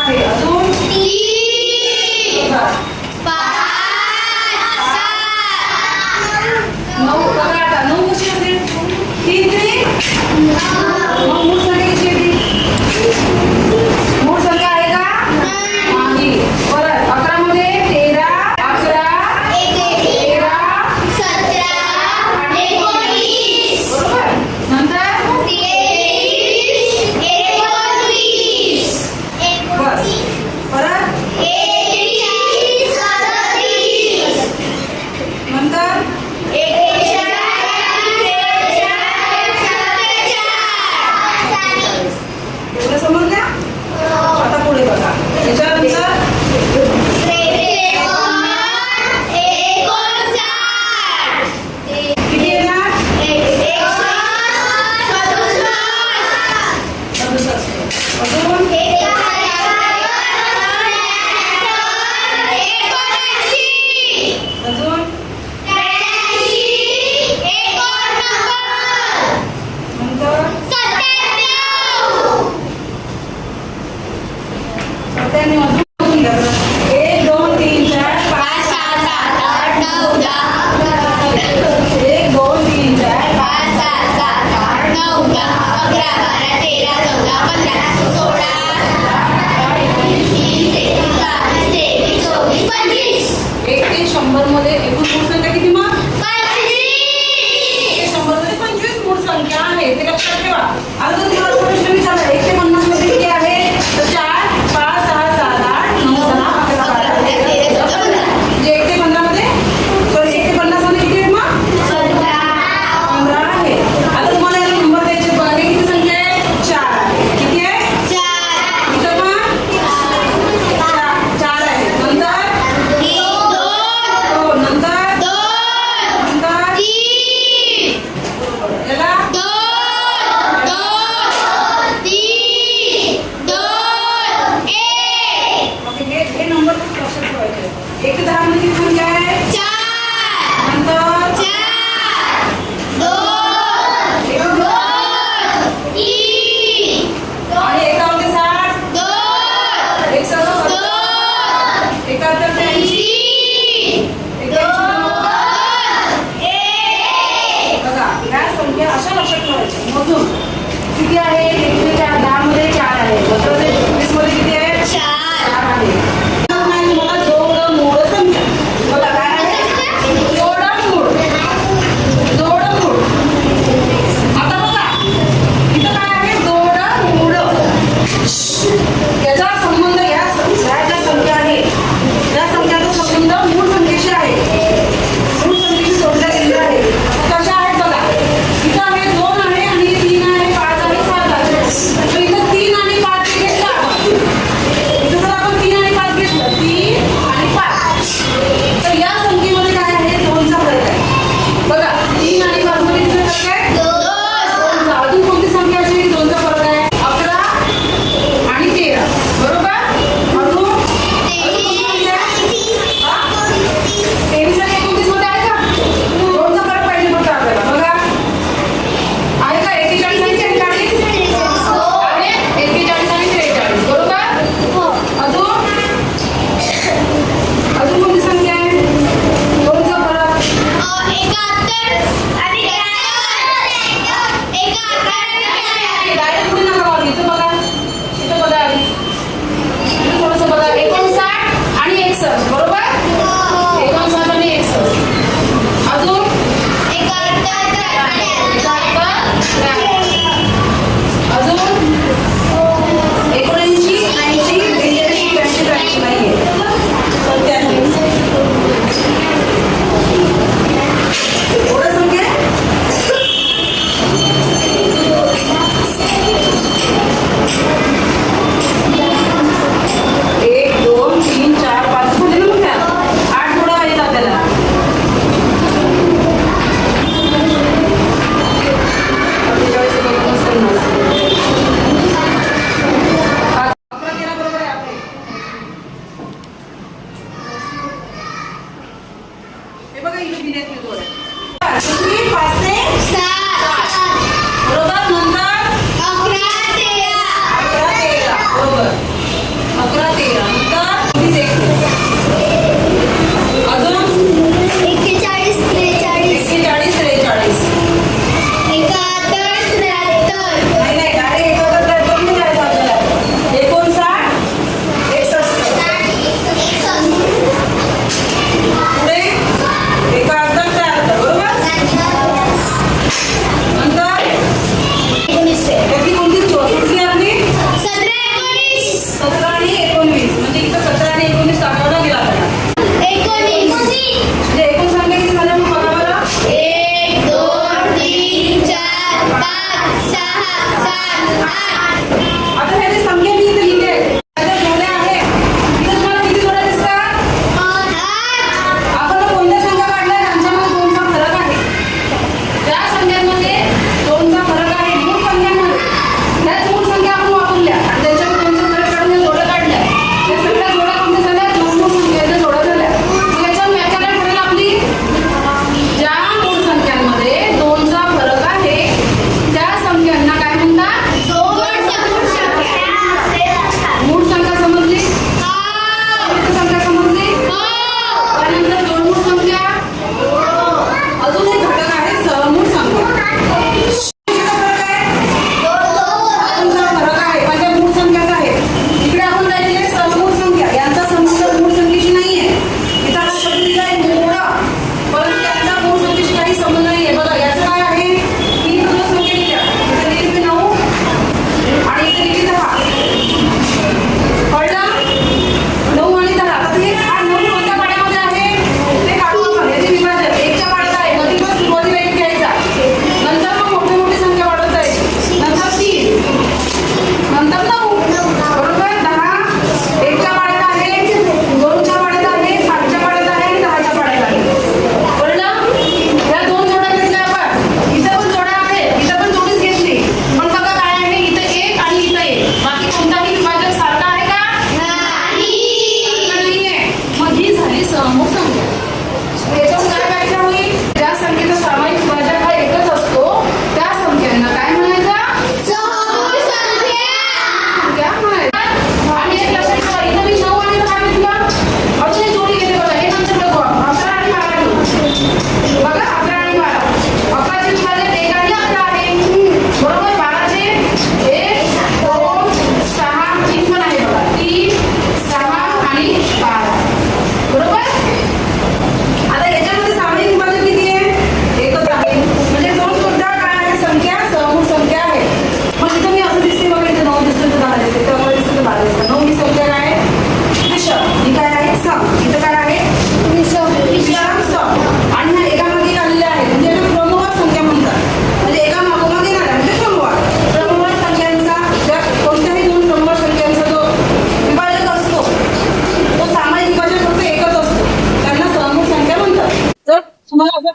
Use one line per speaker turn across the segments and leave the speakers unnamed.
आहे. अजून
3 5
9 बघा आता 9 कशी असेल 3 3 मग मूळ संख्या कशी येते मूळ संख्या आहे का नाही परत 11 मध्ये 13 11 13
17 19
बरोबर नंतर
23 29
बस परत
31 37
नंतर
41
एवढं समजल्या आता पुढे बघा त्याच्यानंतर किती येणार 67 अजून अजून नंतर 97 अजून 1 2 3 4 5 1 2 3 4 1 ते 100 मध्ये एकूण मूळ संख्या किती मग 1 ते 100 मध्ये 25 मूळ संख्या आहे ते लक्षात ठेवा. आता जर तुम्हाला प्रश्न विचारला 1 ते 50 मध्ये किती आहे तर 4 5 6 7 8 9 10 11 12 13 म्हणजे 1 ते 15 मध्ये सॉरी 1 ते 50 मध्ये किती आहे मग 15 आहे. आता तुम्हाला याला नंबर द्यायचे बघा हे किती संख्या आहे 4 आहे किती आहे इथं पण 4 आहे नंतर हो नंतर नंतर याला ओके हे नंबर खूप लक्षात ठेवायचे 1 ते 10 मध्ये किती संख्या आहे नंतर आणि 1 मध्ये 60 1 70 71 83 बघा या संख्या अशा लक्षात ठेवायच्या मोजून किती आहे 1 ते 10 मध्ये 4 आहे 20 मध्ये किती आहे 4 आहे. मला जोड मूळ संख्या बघा काय आहे जोड मूळ आता बघा इथं काय आहे जोड मूळ याचा संबंध या ज्या संख्या आहे त्या संख्याचा संबंध मूळ संख्येशी आहे मूळ संख्येशी जोडल्या गेलेला आहे. कशा आहेत बघा इथं आहे 2 आहे आणि 3 आहे 5 आहे 7 आहे तर इथं 3 आणि 5 घेतला इथं जर आपण 3 आणि 5 घेतलं 3 आणि 5 तर या संख्येमध्ये काय आहे 2 चा फरक आहे बघा 3 आणि 5 मध्ये किती फरक आहे 2 चा. अजून कोणती संख्या अशी 2 चा फरक आहे 11 आणि 13 बरोबर अजून 23 आणि 29 मध्ये आहे का 2 चा फरक पाहिजे फक्त आपल्याला बघा आहे का 41 आणि 43 आहे 41 आणि 43 बरोबर अजून कोणती संख्या आहे 2 चा फरक डायरेक्ट पुढे नका बघा इथं बघा आधी इथं थोडंसं बघा 59 आणि 61 बरोबर 59 आणि 61 अजून 71 अजून 79 80 82 नाहीये एवढं संख्या आहे? 1 2 3 4 5 मध्ये नव्हतं त्या 8 थोडा आहेत आपल्याला हे बघा इथे दिलेत हे जोड्या 5 ते 7 बरोबर नंतर
11 13
11 13 बरोबर 11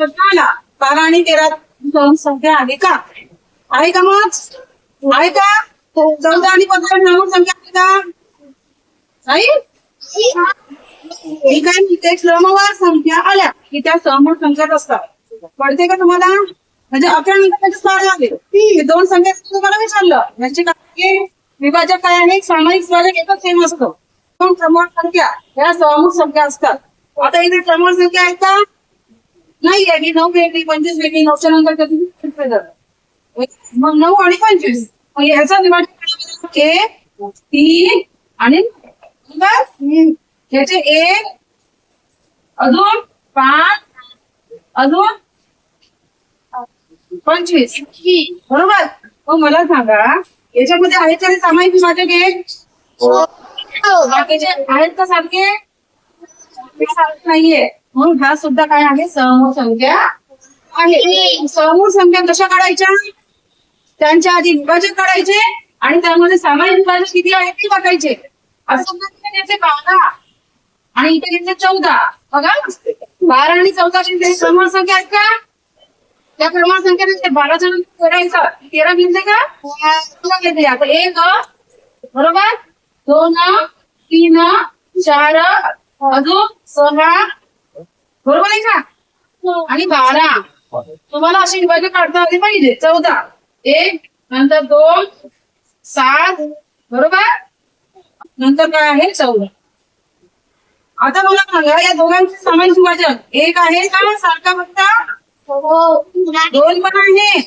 प्रश्न आला 12 आणि 13 संख्या आहे का? आहे का मग? आहे का? 14 आणि 15 समूह संख्या आहे का? नाही? मी काय म्हणते, क्रमवार संख्या आल्या की त्या समूह संख्यात असतात. कळते का तुम्हाला? म्हणजे 11 नंतर त्याचे स्थान लागेल. हे 2 संख्या तुम्हाला विचारलं यांचे काय विभाजक काय आहे? सामायिक विभाजक एकच सेम असतो. पण क्रमवार संख्या ह्या समूह संख्या असतात. आता इथे क्रमवार संख्या आहेत का? नाही आहे. की 9 वेगळी 25 वेगळी 9च्या नंतर कधी मग 9 आणि 25 मग ह्याचा विभाजक 3 आणि ह्याचे 1 अजून 5 अजून 25 बरोबर. मग मला सांगा याच्यामध्ये आहेत तरी सामायिक विभाजक एक बाकीचे आहेत का सारखे? नाहीये. म्हणून हा सुद्धा काय आहे? समूह संख्या आहे. समूह संख्या कशा काढायच्या? त्यांच्या आधी विभाजक काढायचे आणि त्यामध्ये सामायिक विभाजक किती आहेत ते बघायचे. असं त्याचे 12 आणि इथे घेतले 14. बघा 12 आणि 14 क्रमांक संख्या आहेत का? त्या क्रमांक संख्येने 12च्या नंतर 13 घेतले का? घेतले. आता 1 बरोबर 2 3 4 अजून 6 बरोबर आहे का? आणि 12 तुम्हाला अशी विभाजक काढता आली पाहिजे. 14 1 नंतर 2 7 बरोबर नंतर काय आहे 14. आता मला सांगा या दोघांचे सामायिक विभाजक एक आहे का सारखा फक्त? 2 पण आहे.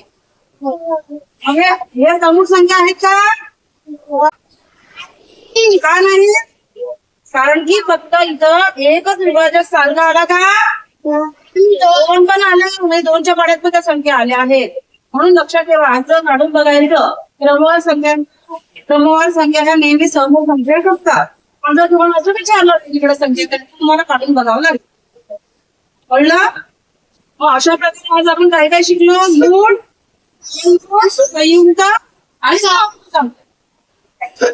हे समूह संख्या आहेत का? का नाही? कारण की फक्त इथं एकच विभाजक सारखा आला का? 2 पण आले म्हणजे 2च्या पाड्यात पण त्या संख्या आल्या आहेत. म्हणून लक्षात ठेवा असं काढून बघायचं क्रमवार संख्या ह्या नेहमी समूह संख्या असतात. पण जर तुम्हाला असं विचारलं इकडे संख्या तर तुम्हाला काढून बघावं लागेल. कळलं? मग अशा प्रकारे आज आपण काय काय शिकलो? मूळ संयुक्त आणि समूह संख्या.